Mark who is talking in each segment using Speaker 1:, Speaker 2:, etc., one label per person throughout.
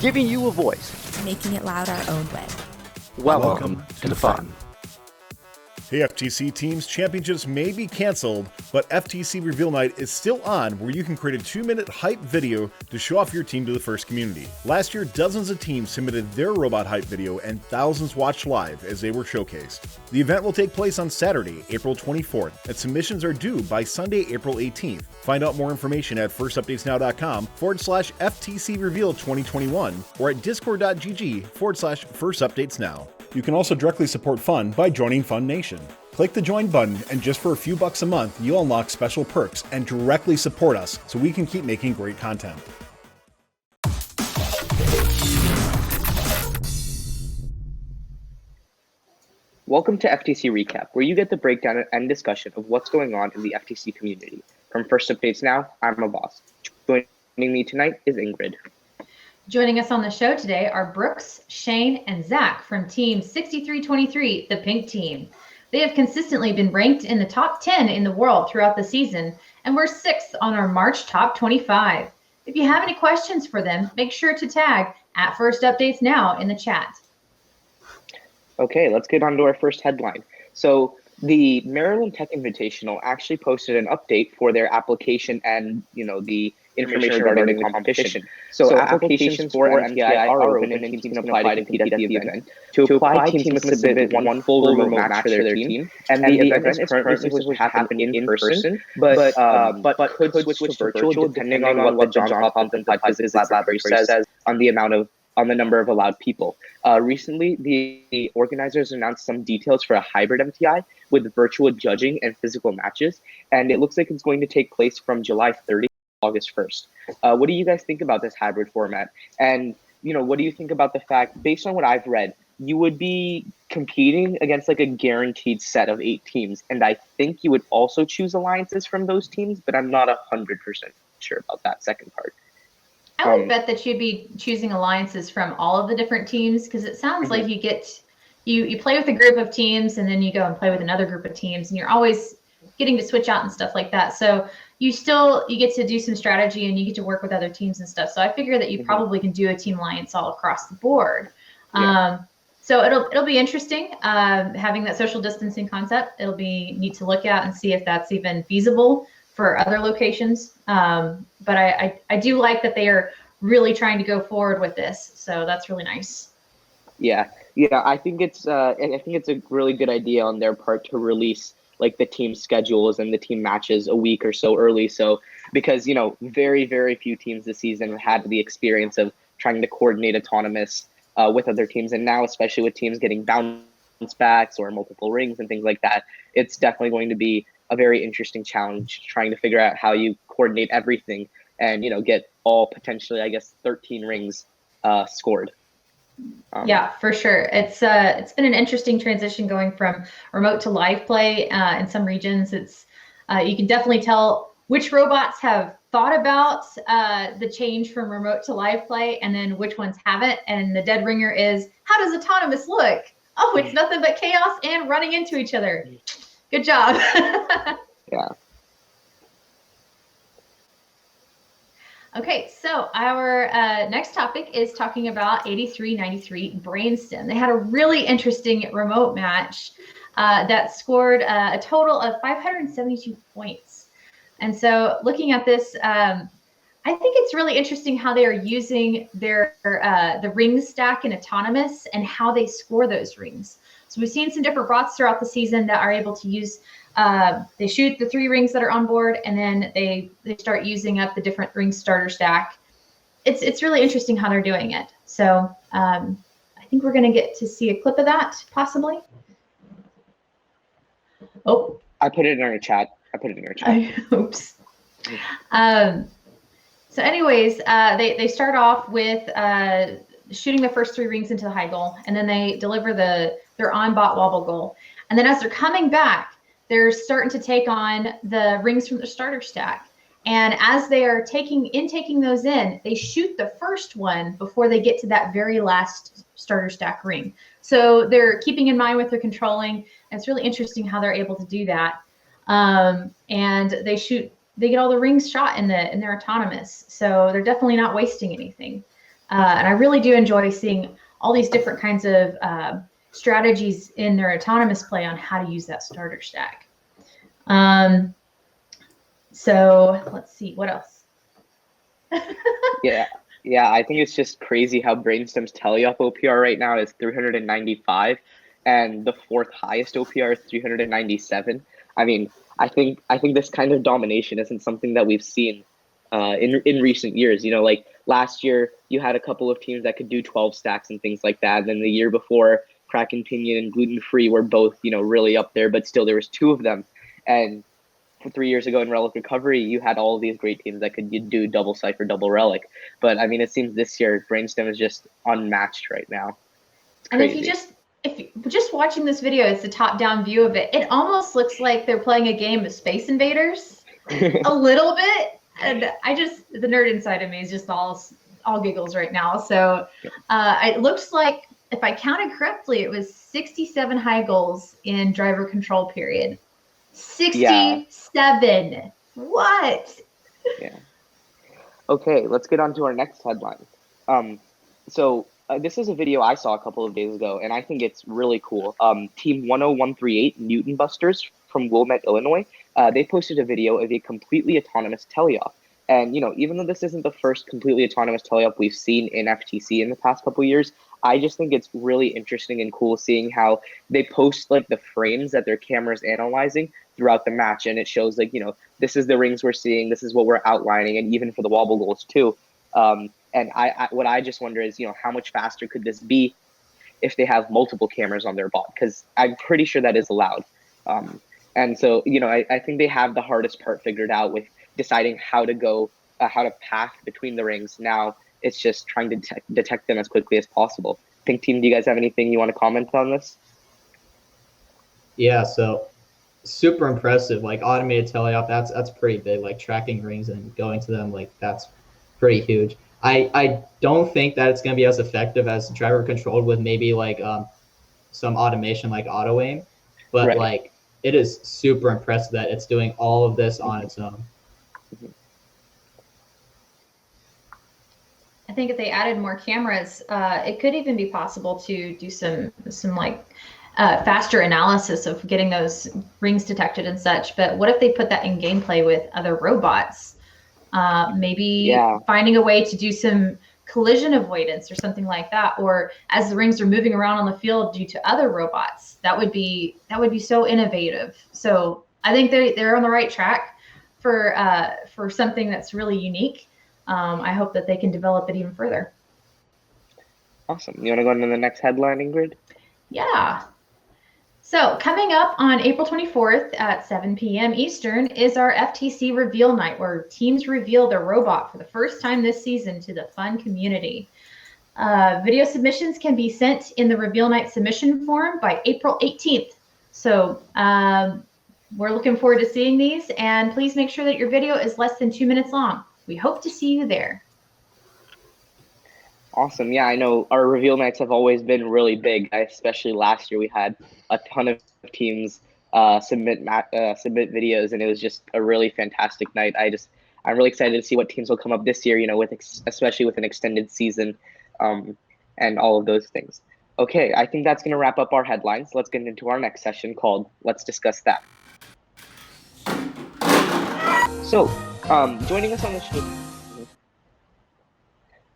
Speaker 1: giving you a voice,
Speaker 2: making it loud our own way.
Speaker 1: Welcome to the fun.
Speaker 3: Hey FTC teams, championships may be canceled, but FTC Reveal Night is still on, where you can create a 2-minute hype video to show off your team to the first community. Last year, dozens of teams submitted their robot hype video and thousands watched live as they were showcased. The event will take place on Saturday, April 24th, and submissions are due by Sunday, April 18th. Find out more information at firstupdatesnow.com/FTC Reveal 2021 or at discord.gg/firstupdatesnow. You can also directly support Fun by joining Fun Nation. Click the join button, and just for a few bucks a month, you'll unlock special perks and directly support us so we can keep making great content.
Speaker 4: Welcome to FTC Recap, where you get the breakdown and discussion of what's going on in the FTC community. From First Updates Now, I'm Abbas. Joining me tonight is Ingrid.
Speaker 5: Joining us on the show today are Brooks, Shane, and Zach from Team 6323, the Pink Team. They have consistently been ranked in the top 10 in the world throughout the season, and we're 6th on our March top 25. If you have any questions for them, make sure to tag at First Updates Now in the chat.
Speaker 4: Okay, let's get on to our first headline. So the Maryland Tech Invitational actually posted an update for their application and, the information regarding the competition. So applications for MTI are open, and teams can apply to compete at the event. To apply, teams must submit one full remote match for their team, and the event is currently supposed to happen in person, but could switch to virtual depending on what the Johns Hopkins Applied Physics Laboratory says on the number of allowed people. Recently, the organizers announced some details for a hybrid MTI with virtual judging and physical matches, and it looks like it's going to take place from July 30th. August 1st. What do you guys think about this hybrid format? And, what do you think about the fact, based on what I've read, you would be competing against like a guaranteed set of 8 teams. And I think you would also choose alliances from those teams, but I'm not 100% sure about that second part.
Speaker 5: I would bet that you'd be choosing alliances from all of the different teams, because it sounds like you play with a group of teams and then you go and play with another group of teams, and you're always getting to switch out and stuff like that. So you get to do some strategy and you get to work with other teams and stuff. So I figure that you probably can do a team alliance all across the board. Yeah. So it'll be interesting having that social distancing concept. It'll be neat to look at and see if that's even feasible for other locations. But I do like that they are really trying to go forward with this. So that's really nice.
Speaker 4: Yeah. I think it's a really good idea on their part to release like the team schedules and the team matches a week or so early. So because, very, very few teams this season have had the experience of trying to coordinate autonomous with other teams. And now, especially with teams getting bounce backs or multiple rings and things like that, it's definitely going to be a very interesting challenge trying to figure out how you coordinate everything and, get all potentially, 13 rings scored.
Speaker 5: Yeah, for sure. It's been an interesting transition going from remote to live play in some regions. It's you can definitely tell which robots have thought about the change from remote to live play, and then which ones haven't. And the dead ringer is, how does autonomous look? Oh, it's nothing but chaos and running into each other. Good job.
Speaker 4: Yeah.
Speaker 5: Okay, so our next topic is talking about 8393 Brainstem. They had a really interesting remote match that scored a total of 572 points. And so looking at this, I think it's really interesting how they are using their the ring stack in autonomous and how they score those rings. So we've seen some different bots throughout the season that are able to use they shoot the 3 rings that are on board, and then they start using up the different ring starter stack. It's really interesting how they're doing it. So I think we're going to get to see a clip of that possibly. Oh,
Speaker 4: I put it in our chat.
Speaker 5: Oops. So anyways, they start off with shooting the first 3 rings into the high goal, and then they deliver their on bot wobble goal. And then as they're coming back, they're starting to take on the rings from the starter stack. And as they are taking those in, they shoot the first one before they get to that very last starter stack ring. So they're keeping in mind what they're controlling. And it's really interesting how they're able to do that. And they get all the rings shot in their autonomous. So they're definitely not wasting anything. And I really do enjoy seeing all these different kinds of strategies in their autonomous play on how to use that starter stack. So let's see, what else?
Speaker 4: Yeah, I think it's just crazy how Brainstem's Teleoff OPR right now is 395, and the fourth highest OPR is 397. I mean, I think this kind of domination isn't something that we've seen in recent years. Like last year, you had a couple of teams that could do 12 stacks and things like that. And then the year before, Kraken Pinion and Gluten Free were both really up there, but still there was two of them. And 3 years ago in Relic Recovery, you had all of these great teams that could do double Cypher, double Relic. But I mean, it seems this year Brainstem is just unmatched right now.
Speaker 5: And if you just watching this video, it's the top-down view of it. It almost looks like they're playing a game of Space Invaders, a little bit. And the nerd inside of me is just all giggles right now. So it looks like, if I counted correctly, it was 67 high goals in driver control period. 67. Yeah. What?
Speaker 4: Yeah. Okay, let's get on to our next headline. This is a video I saw a couple of days ago, and I think it's really cool. Team 10138 Newton Busters from Wilmette, Illinois, they posted a video of a completely autonomous teleoff. And, even though this isn't the first completely autonomous teleoff we've seen in FTC in the past couple of years, I just think it's really interesting and cool seeing how they post like the frames that their camera's analyzing throughout the match. And it shows like, this is the rings we're seeing, this is what we're outlining, and even for the wobble goals too. And what I just wonder is, how much faster could this be if they have multiple cameras on their bot? Because I'm pretty sure that is allowed. And so, I think they have the hardest part figured out with deciding how to path between the rings. Now it's just trying to detect them as quickly as possible. Pink Team, do you guys have anything you want to comment on this?
Speaker 2: Yeah, so super impressive. Like automated teleoff, that's pretty big. Like tracking rings and going to them, like that's pretty huge. I don't think that it's going to be as effective as driver controlled with maybe like some automation like auto aim, but
Speaker 4: right.
Speaker 2: Like it is super impressive that it's doing all of this on its own.
Speaker 5: I think if they added more cameras, it could even be possible to do some like faster analysis of getting those rings detected and such. But what if they put that in gameplay with other robots? Maybe finding a way to do some collision avoidance or something like that, or as the rings are moving around on the field due to other robots. That would be so innovative. So I think they're on the right track for something that's really unique. I hope that they can develop it even further.
Speaker 4: Awesome. You want to go into the next headline, Ingrid?
Speaker 5: Yeah. So coming up on April 24th at 7 p.m. Eastern is our FTC Reveal Night, where teams reveal their robot for the first time this season to the fun community. Video submissions can be sent in the Reveal Night submission form by April 18th. So we're looking forward to seeing these, and please make sure that your video is less than 2 minutes long. We hope to see you there.
Speaker 4: Awesome. Yeah, I know our reveal nights have always been really big, especially last year. We had a ton of teams submit videos, and it was just a really fantastic night. I'm really excited to see what teams will come up this year, especially with an extended season and all of those things. Okay, I think that's going to wrap up our headlines. Let's get into our next session called Let's Discuss That. So, joining us on the show.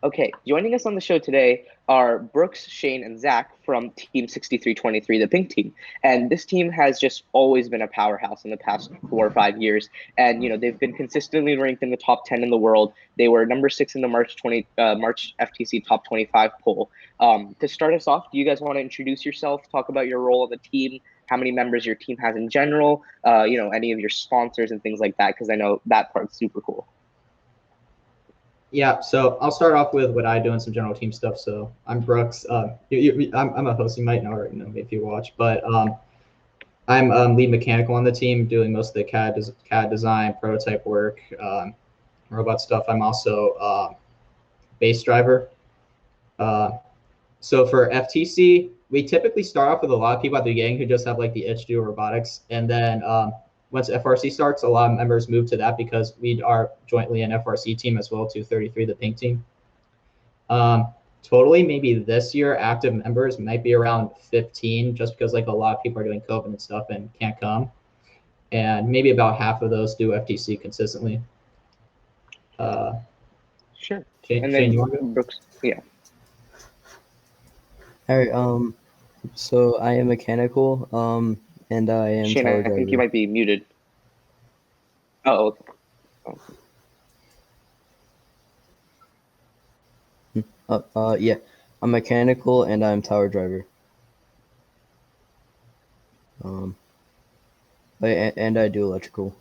Speaker 4: Okay, joining us on the show today are Brooks, Shane, and Zach from Team 6323, the Pink Team. And this team has just always been a powerhouse in the past 4 or 5 years. And, they've been consistently ranked in the top 10 in the world. They were number 6 in the March FTC top 25 poll. To start us off, do you guys want to introduce yourself, talk about your role on the team, how many members your team has in general, any of your sponsors and things like that? Because I know that part's super cool.
Speaker 2: Yeah, so I'll start off with what I do and some general team stuff. So I'm Brooks. I'm a host. You might know me if you watch, but I'm lead mechanical on the team, doing most of the CAD design, prototype work, robot stuff. I'm also base driver. So for FTC, we typically start off with a lot of people at the beginning who just have like the itch to do robotics, and then once FRC starts, a lot of members move to that because we are jointly an FRC team as well, 233, the Pink Team. Totally, maybe this year active members might be around 15, just because like a lot of people are doing COVID and stuff and can't come, and maybe about half of those do FTC consistently.
Speaker 4: Sure.
Speaker 2: Shane,
Speaker 4: And
Speaker 2: Shane,
Speaker 4: then
Speaker 2: you want to go?
Speaker 4: Brooks, yeah.
Speaker 6: All right. So I am mechanical. And I am
Speaker 4: Shane,
Speaker 6: tower
Speaker 4: I think you
Speaker 6: driver.
Speaker 4: might be muted. Oh, okay.
Speaker 6: Yeah, I'm mechanical and I'm tower driver. And I do electrical.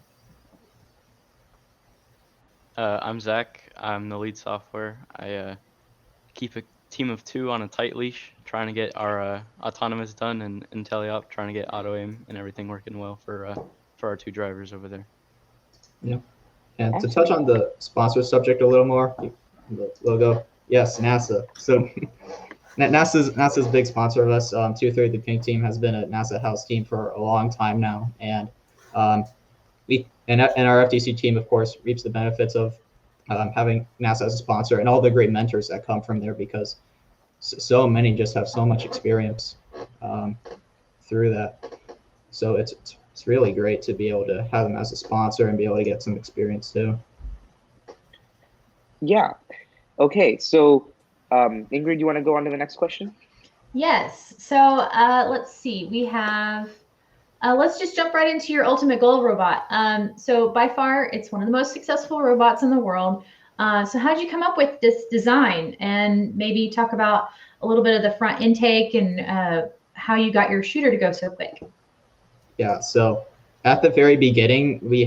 Speaker 7: I'm Zach. I'm the lead software. I keep a team of 2 on a tight leash, trying to get our autonomous done, and Teleoff trying to get auto aim and everything working well for our 2 drivers over there.
Speaker 2: Yeah. And to touch on the sponsor subject a little more, the logo, yes, NASA. So NASA's big sponsor of us. 2-3, the Pink Team has been a NASA house team for a long time now, and our FTC team, of course, reaps the benefits of having NASA as a sponsor and all the great mentors that come from there, because so many just have so much experience through that. So it's really great to be able to have them as a sponsor and be able to get some experience too.
Speaker 4: Yeah. Okay. So, Ingrid, you want to go on to the next question?
Speaker 5: Yes. So let's see. We have. Let's just jump right into your ultimate goal robot. So by far, it's one of the most successful robots in the world. So how did you come up with this design? And maybe talk about a little bit of the front intake and how you got your shooter to go so quick.
Speaker 2: Yeah, so at the very beginning, we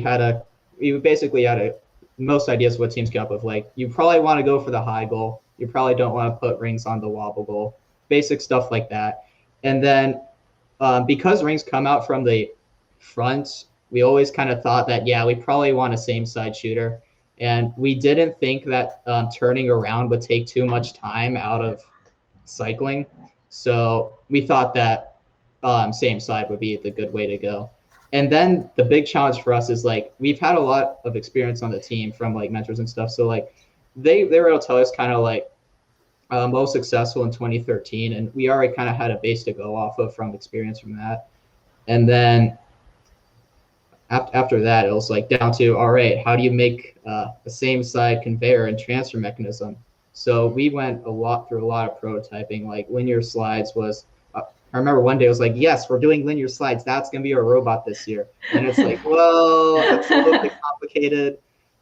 Speaker 2: basically had most ideas what teams came up with. Like, you probably want to go for the high goal. You probably don't want to put rings on the wobble goal, basic stuff like that. And then because rings come out from the front, we always kind of thought that, yeah, we probably want a same side shooter. And we didn't think that turning around would take too much time out of cycling. So we thought that same side would be the good way to go. And then the big challenge for us is, like, we've had a lot of experience on the team from like mentors and stuff. So like they were able to tell us kind of like most successful in 2013, and we already kind of had a base to go off of from experience from that. And then after that, it was like down to, all right, how do you make the same side conveyor and transfer mechanism? So we went through a lot of prototyping. Like linear slides was, I remember one day I was like, yes, we're doing linear slides. That's going to be our robot this year. And it's like, well, that's a little bit complicated.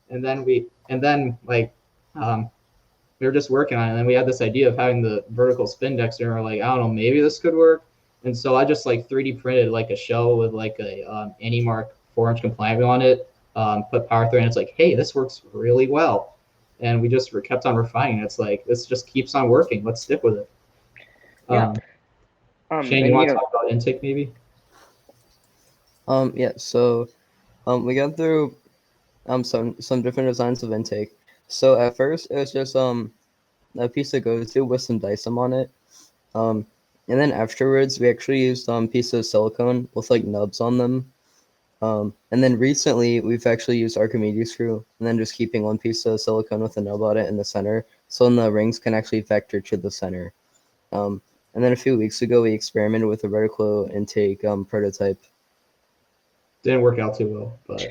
Speaker 2: And then we were just working on it. And then we had this idea of having the vertical spin dexter. And we're like, I don't know, maybe this could work. And so I just like 3D printed like a shell with like a AnyMark 4-inch compliant wheel on it, put power through, and it's like, hey, this works really well. And we just kept on refining. It's like, this just keeps on working. Let's stick with it.
Speaker 4: Yeah.
Speaker 2: Shane, you want to talk about intake maybe?
Speaker 6: Yeah. So, we got through some different designs of intake. So at first it was just a piece of go-to with some DICEM on it. And then afterwards we actually used pieces of silicone with like nubs on them. And then recently we've actually used Archimedes screw, and then just keeping one piece of silicone with a nub on it in the center, so then the rings can actually vector to the center. And then a few weeks ago we experimented with a vertical intake prototype.
Speaker 2: Didn't work out too well, but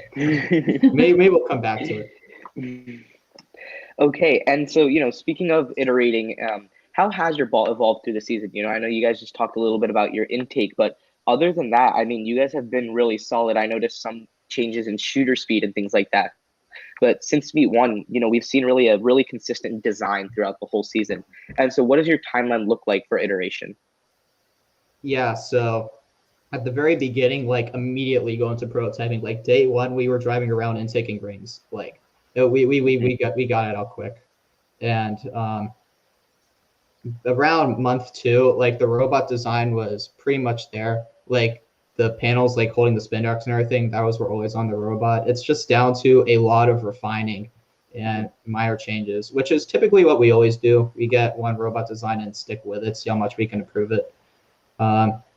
Speaker 2: maybe we'll come back to it.
Speaker 4: Okay, and so, speaking of iterating, how has your ball evolved through the season? I know you guys just talked a little bit about your intake, but other than that, I mean, you guys have been really solid. I noticed some changes in shooter speed and things like that. But since meet one, we've seen a really consistent design throughout the whole season. And so what does your timeline look like for iteration?
Speaker 2: Yeah, so at the very beginning, like immediately going to prototyping, like day one, we were driving around and taking rings. Like we got it out quick. And around month 2, like the robot design was pretty much there. Like the panels, like holding the spin docks and everything, were always on the robot. It's just down to a lot of refining and minor changes, which is typically what we always do. We get one robot design and stick with it, see how much we can improve it.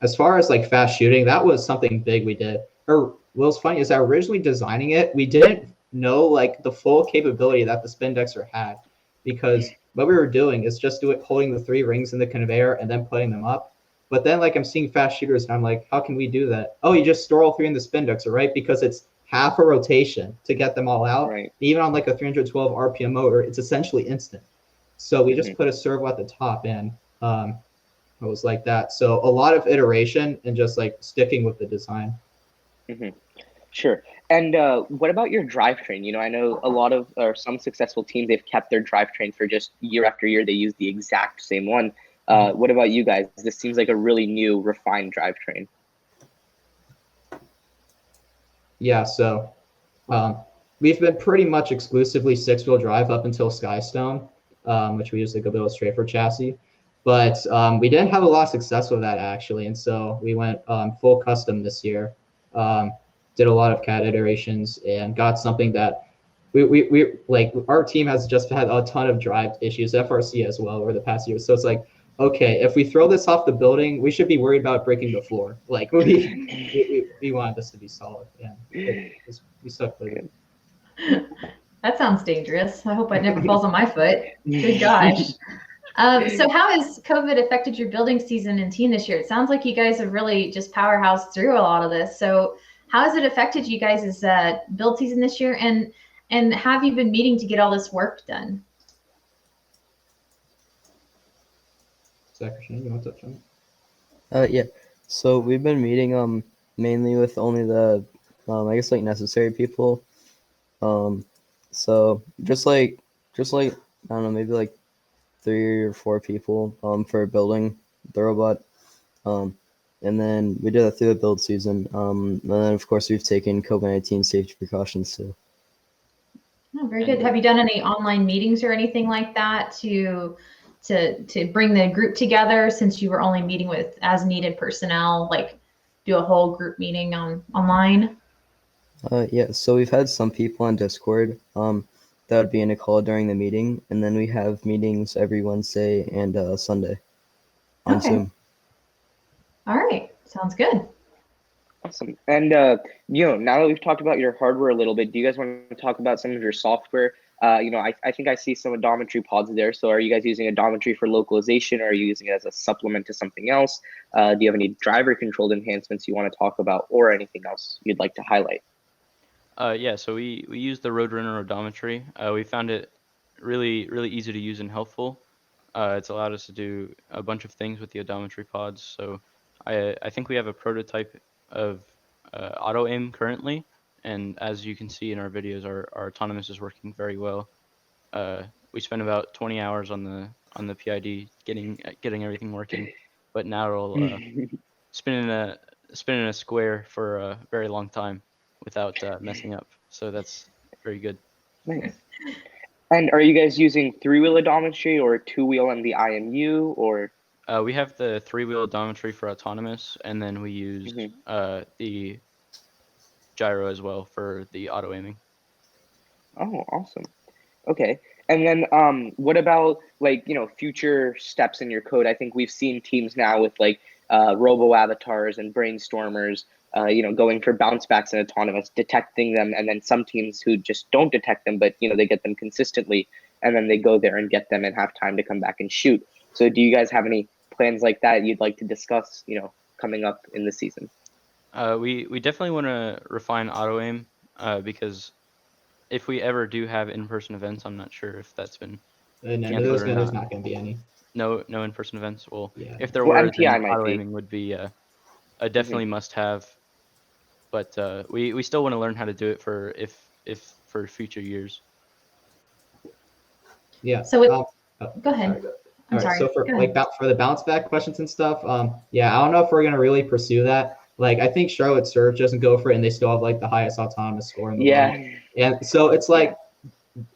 Speaker 2: As far as like fast shooting, that was something big we did. What's funny is that originally designing it, we didn't know like the full capability that the spin dexter had, because what we were doing is just holding the 3 rings in the conveyor and then putting them up. But then like I'm seeing fast shooters and I'm like, how can we do that? Oh, you just store all 3 in the spin duxer, right? Because it's half a rotation to get them all out.
Speaker 4: Right.
Speaker 2: Even on like a 312 RPM motor, it's essentially instant. So we just put a servo at the top and it was like that. So a lot of iteration and just like sticking with the design.
Speaker 4: Sure. And what about your drivetrain? You know, I know a lot of or some successful teams, they've kept their drivetrain for just year after year. They use the exact same one. What about you guys? This seems like a really new, refined drivetrain.
Speaker 2: Yeah, so we've been pretty much exclusively 6-wheel drive up until Skystone, which we used like a bit of Strafer chassis. But we didn't have a lot of success with that actually, and so we went full custom this year. Did a lot of CAD iterations and got something that we like. Our team has just had a ton of drive issues, FRC as well, over the past year. So it's like, okay, if we throw this off the building, we should be worried about breaking the floor. Like we wanted this to be solid. Yeah, we stuck with it.
Speaker 5: That sounds dangerous. I hope it never falls on my foot. Good gosh. So how has COVID affected your building season and team this year? It sounds like you guys have really just powerhoused through a lot of this. So how has it affected you guys' build season this year? And have you been meeting to get all this work done?
Speaker 2: Zach or Shane, you want to touch on it?
Speaker 6: Yeah. So we've been meeting mainly with only the I guess like necessary people. So just like I don't know, maybe like 3 or 4 people for building the robot. And then we did that through the build season. And then of course we've taken COVID-19 safety precautions too.
Speaker 5: Oh, very good. Have you done any online meetings or anything like that to bring the group together, since you were only meeting with as needed personnel, like do a whole group meeting online?
Speaker 6: Yeah, so we've had some people on Discord that would be in a call during the meeting, and then we have meetings every Wednesday and Sunday on Zoom.
Speaker 5: All right, sounds good.
Speaker 4: Awesome. And you know, now that we've talked about your hardware a little bit, do you guys want to talk about some of your software? You know, I think I see some odometry pods there. So are you guys using odometry for localization, or are you using it as a supplement to something else? Do you have any driver controlled enhancements you want to talk about, or anything else you'd like to highlight?
Speaker 7: Yeah, so we use the Roadrunner odometry. We found it really easy to use and helpful. It's allowed us to do a bunch of things with the odometry pods. So I think we have a prototype of auto aim currently, and as you can see in our videos, our autonomous is working very well. We spent about 20 hours on the PID getting everything working, but now it'll spin in a square for a very long time without messing up. So that's very good.
Speaker 4: Nice. And are you guys using 3-wheel odometry or 2-wheel and the IMU, or?
Speaker 7: We have the 3-wheel odometry for autonomous, and then we use the gyro as well for the auto aiming.
Speaker 4: Oh, awesome. Okay. And then what about, like, you know, future steps in your code? I think we've seen teams now with like robo avatars and brainstormers, you know, going for bounce backs and autonomous, detecting them, and then some teams who just don't detect them, but you know, they get them consistently, and then they go there and get them and have time to come back and shoot. So do you guys have any plans like that you'd like to discuss, you know, coming up in the season?
Speaker 7: We definitely want to refine auto aim because if we ever do have in-person events, I'm not sure if that's been canceled or
Speaker 2: There's
Speaker 7: not.
Speaker 2: not going to be any.
Speaker 7: No in-person events. Well,
Speaker 2: Yeah.
Speaker 7: if there
Speaker 4: Well,
Speaker 7: were,
Speaker 4: MPI
Speaker 7: then
Speaker 4: might
Speaker 7: auto
Speaker 4: be.
Speaker 7: aiming would be a definitely must-have. But we still want to learn how to do it for for future years.
Speaker 2: Yeah.
Speaker 5: So with,
Speaker 2: Go
Speaker 5: ahead.
Speaker 2: All right, so for the bounce back questions and stuff, yeah, I don't know if we're gonna really pursue that. Like, I think Charlotte Surge doesn't go for it, and they still have like the highest autonomous score in the world. And so it's like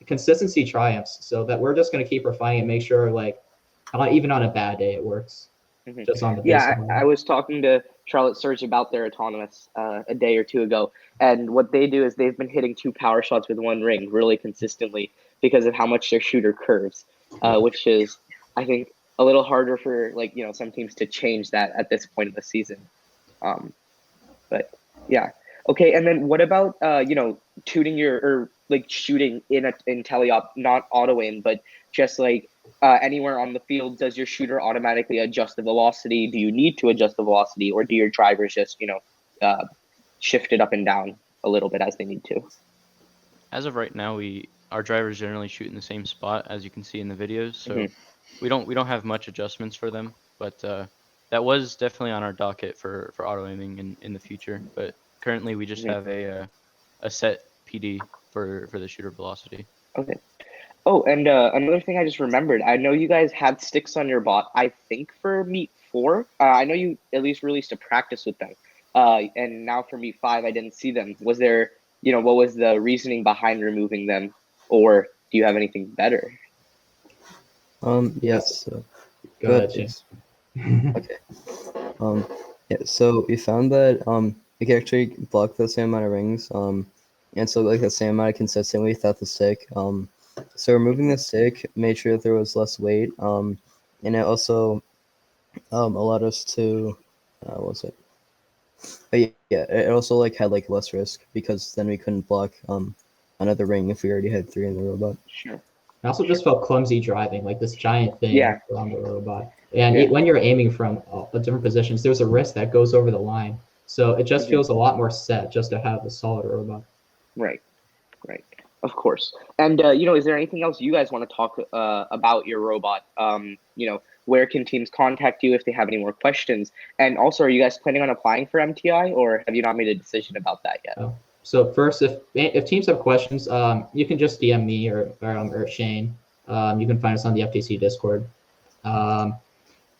Speaker 2: consistency triumphs. So that we're just gonna keep refining and make sure, like, even on a bad day, it works. Just on the basic level.
Speaker 4: I was talking to Charlotte Surge about their autonomous a day or two ago, and what they do is they've been hitting 2 power shots with 1 ring really consistently because of how much their shooter curves, which is, I think, a little harder for, like, you know, some teams to change that at this point of the season. But yeah, okay. And then what about you know, tuning your, or like shooting in Teleoff, not auto aim, but just like anywhere on the field, does your shooter automatically adjust the velocity? Do you need to adjust the velocity, or do your drivers just shift it up and down a little bit as they need to?
Speaker 7: As of right now, our drivers generally shoot in the same spot, as you can see in the videos. So we don't have much adjustments for them, but that was definitely on our docket for auto aiming in the future. But currently, we just have a set PD for the shooter velocity.
Speaker 4: Okay. Oh, and another thing I just remembered, I know you guys had sticks on your bot, I think for Meet 4. I know you at least released a practice with them. And now for Meet 5, I didn't see them. Was there, what was the reasoning behind removing them? Or do you have anything better?
Speaker 6: Yes.
Speaker 2: Go ahead, James.
Speaker 6: Okay. Yeah, so we found that we can actually block the same amount of rings, and so like the same amount of consistency without the stick. So removing the stick made sure that there was less weight, and it also allowed us to what was it? But yeah, it also like had like less risk because then we couldn't block another ring if we already had 3 in the robot.
Speaker 4: Sure.
Speaker 2: I also just felt clumsy driving, like this giant thing around the robot. And
Speaker 4: Yeah.
Speaker 2: when you're aiming from different positions, there's a risk that goes over the line. So it just feels a lot more set just to have a solid robot.
Speaker 4: Right. Of course. And, is there anything else you guys want to talk about your robot? Where can teams contact you if they have any more questions? And also, are you guys planning on applying for MTI, or have you not made a decision about that yet?
Speaker 2: So first, if teams have questions, you can just DM me or Shane. You can find us on the FTC Discord. And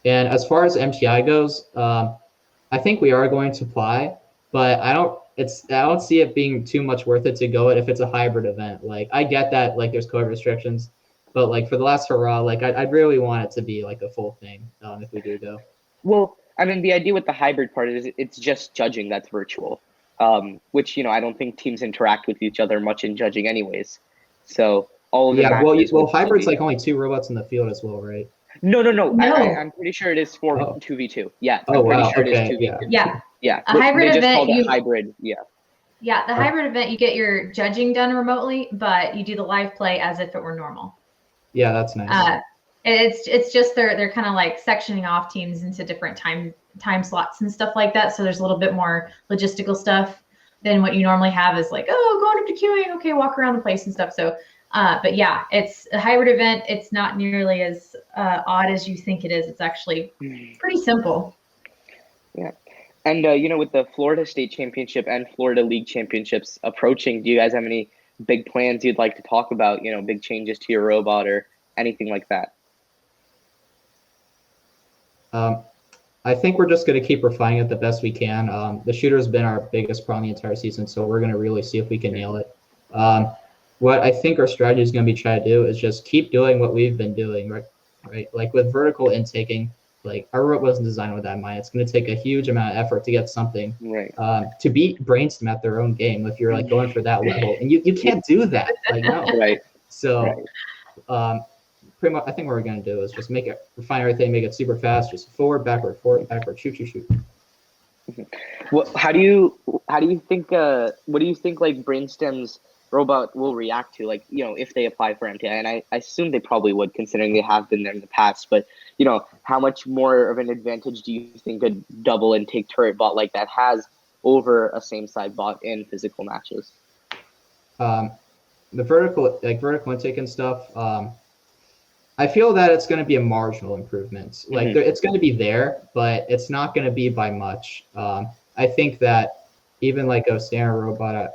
Speaker 2: as far as MTI goes, I think we are going to apply, but I don't see it being too much worth it to go if it's a hybrid event. Like I get that like there's COVID restrictions, but like for the last hurrah, like I'd really want it to be like a full thing if we do go.
Speaker 4: Well, I mean, the idea with the hybrid part is it's just judging that's virtual, which I don't think teams interact with each other much in judging anyways. So all of the
Speaker 2: hybrid's like only 2 robots in the field as well, right?
Speaker 4: No.
Speaker 5: No.
Speaker 4: I'm pretty sure it is for 2v2. Yeah.
Speaker 2: Oh,
Speaker 4: I'm pretty
Speaker 2: wow.
Speaker 4: sure it is
Speaker 2: Okay,
Speaker 4: 2v2.
Speaker 5: Yeah. A
Speaker 4: They
Speaker 5: hybrid
Speaker 4: just
Speaker 5: event,
Speaker 4: called it hybrid. Yeah.
Speaker 5: Yeah, the hybrid event, you get your judging done remotely, but you do the live play as if it were normal.
Speaker 2: Yeah, that's nice.
Speaker 5: It's just they're kind of like sectioning off teams into different time slots and stuff like that. So there's a little bit more logistical stuff than what you normally have is like, oh, going up to queuing, okay, walk around the place and stuff. So, but yeah, it's a hybrid event. It's not nearly as odd as you think it is. It's actually pretty simple.
Speaker 4: Yeah. And, with the Florida State Championship and Florida League Championships approaching, do you guys have any big plans you'd like to talk about, big changes to your robot or anything like that?
Speaker 2: I think we're just going to keep refining it the best we can. The shooter's been our biggest problem the entire season, so we're going to really see if we can nail it. What I think our strategy is going to be trying to do is just keep doing what we've been doing, right? Like with vertical intaking, like our robot wasn't designed with that in mind. It's going to take a huge amount of effort to get something to beat Brainstem at their own game if you're like going for that level, and you can't do that. Like no.
Speaker 4: Right.
Speaker 2: So, pretty much, I think what we're going to do is just refine everything, make it super fast, just forward, backward, shoot.
Speaker 4: Well, how do you think? What do you think? Like Brainstem's robot will react to, like if they apply for MTI, and I assume they probably would, considering they have been there in the past. But how much more of an advantage do you think a double intake turret bot like that has over a same side bot in physical matches?
Speaker 2: The vertical intake and stuff. I feel that it's going to be a marginal improvement. Like it's going to be there, but it's not going to be by much. I think that even like a standard robot,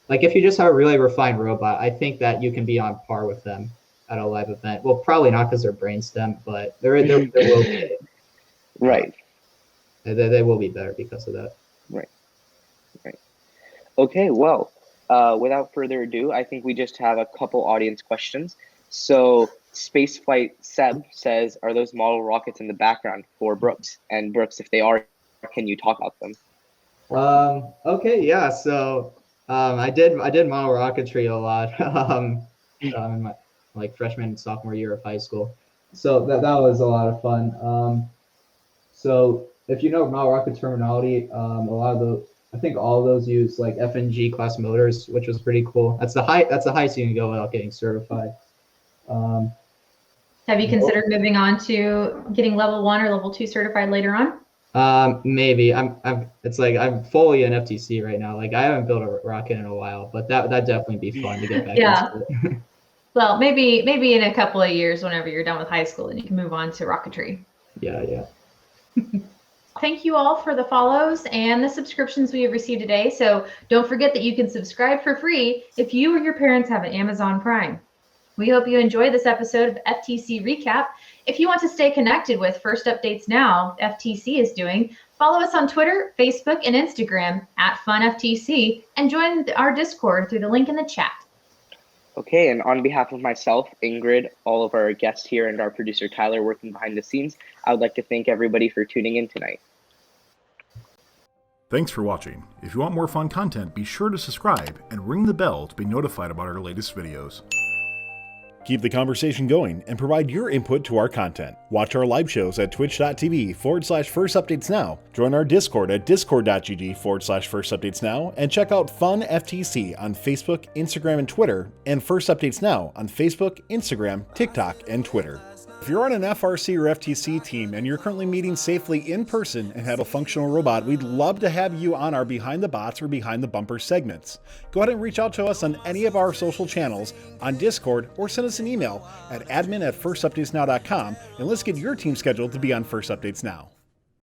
Speaker 2: like if you just have a really refined robot, I think that you can be on par with them at a live event. Well, probably not because they're Brainstem, but there will be.
Speaker 4: Right.
Speaker 2: They will be better because of that.
Speaker 4: Right. Okay. Well, without further ado, I think we just have a couple audience questions. So Spaceflight Seb says, are those model rockets in the background for Brooks? And Brooks, if they are, can you talk about them?
Speaker 2: Okay, yeah. So I did model rocketry a lot in my freshman and sophomore year of high school. So that was a lot of fun. So if you know model rocket terminology, a lot of I think all of those use like FNG class motors, which was pretty cool. That's the highest you can go without getting certified.
Speaker 5: Have you considered moving on to getting level 1 or level 2 certified later on?
Speaker 2: Maybe it's like I'm fully an FTC right now. Like I haven't built a rocket in a while, but that definitely be fun to get back into it.
Speaker 5: Well, maybe in a couple of years, whenever you're done with high school, and you can move on to rocketry.
Speaker 2: Yeah.
Speaker 5: Thank you all for the follows and the subscriptions we have received today. So don't forget that you can subscribe for free if you or your parents have an Amazon Prime. We hope you enjoyed this episode of FTC Recap. If you want to stay connected with First Updates Now, FTC is doing, follow us on Twitter, Facebook, and Instagram @FunFTC, and join our Discord through the link in the chat.
Speaker 4: Okay, and on behalf of myself, Ingrid, all of our guests here, and our producer Tyler working behind the scenes, I would like to thank everybody for tuning in tonight.
Speaker 3: Thanks for watching. If you want more fun content, be sure to subscribe and ring the bell to be notified about our latest videos. Keep the conversation going and provide your input to our content. Watch our live shows at twitch.tv/firstupdatesnow. Join our Discord at discord.gg/firstupdatesnow and check out Fun FTC on Facebook, Instagram, and Twitter, and First Updates Now on Facebook, Instagram, TikTok, and Twitter. If you're on an FRC or FTC team and you're currently meeting safely in person and have a functional robot, we'd love to have you on our Behind the Bots or Behind the Bumper segments. Go ahead and reach out to us on any of our social channels, on Discord, or send us an email at admin@firstupdatesnow.com, and let's get your team scheduled to be on First Updates Now.